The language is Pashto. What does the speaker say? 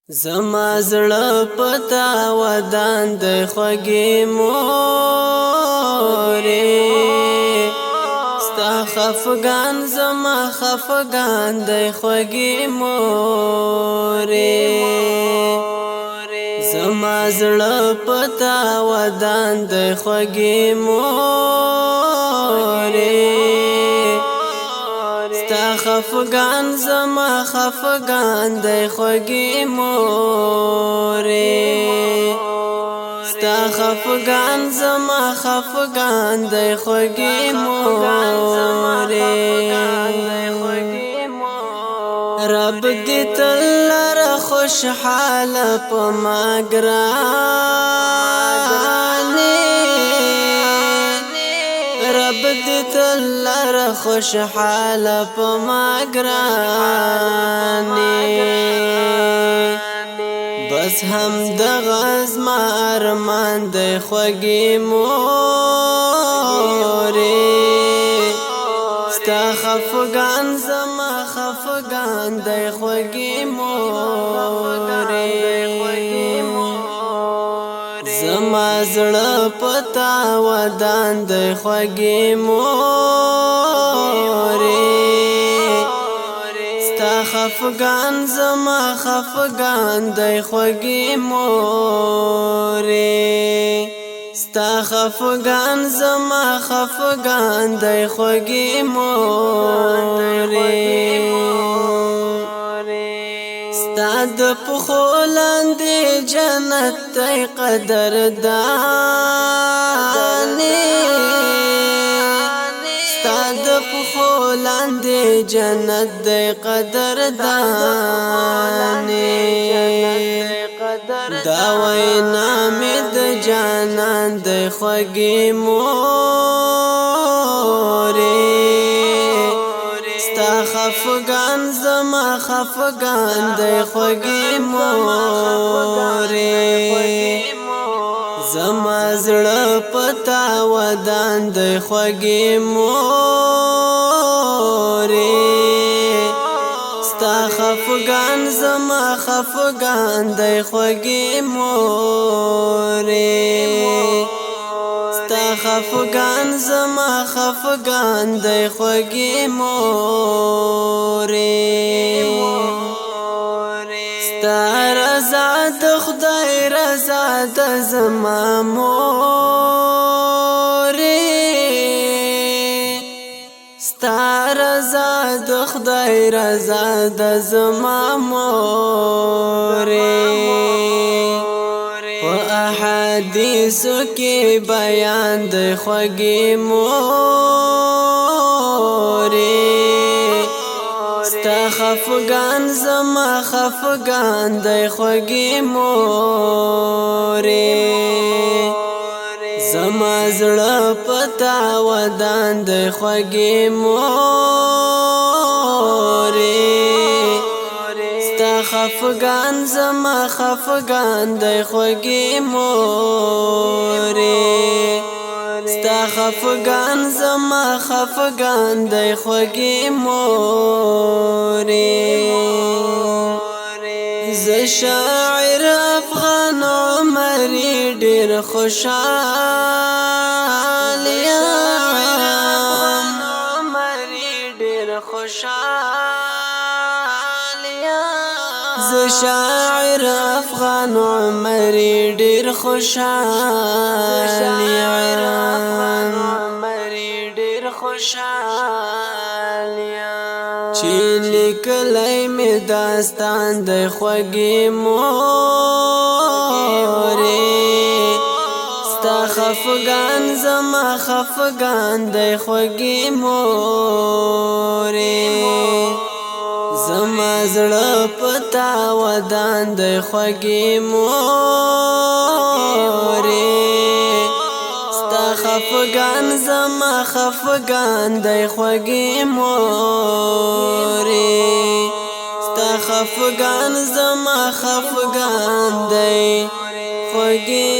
زما زړه پتا ودان د خوږی مورې ستا خفګان زما خفګان د خوږی مورې زما زړه پتا ودان د خوږی مورې ستا خفګان زما خفګان د خوږی مورې ستا خفګان زما خفګان د خوږی مورې رب دې تل لره خوشحاله په ما ګرانې رب دې تل لره خوشحاله په ما ګرانې بس هم دغه زما ارمان د خوږی مورې ستا خفګان زما خفګان د خوږی مورې زما زړه پتا ودان د خوږی مورې ستا خفګان زما خفګان د خوږی مورې ستا خفګان زما خفګان د خوږی مورې ستا د پښو لاندې جنت دی قدردانې ستا د پښو لاندې جنت دی قدردانې دا وینا مې د جانان د خوږی مورې ستا خفګان زما خفګان د خوږی مورې زما زړه پتا ودان د خوږی مورې ستا خفګان زما خفګان د خوږی مورې ستا خفګان زما خفګان د خوږی مورې ستا رضا د خدای رضا د زما مورې ستا رضا د خدای رضا د زما مورې په احادیثو کې بیان د خوږی مورې ستا خفګان زما خفګان د خوږی مورې زما زړه پتا ودان د خوږی مورې ستا خفګان زما خفګان د خوږی مورې ستا خفګان زما خفګان د خوږی مورې زه شاعر افغان عمري ډېر خوشحال یم زه شاعر افغان عمري ډېر خوشحال یم چې لیکلی مې داستان د خوږی مورې ستا خفګان زما خفګان د خوږی مورې زما زړه پتا ودان د خوږی مورې ستا خفګان زما خفګان د خوږی مورې ستا خفګان زما خفګان د خوږی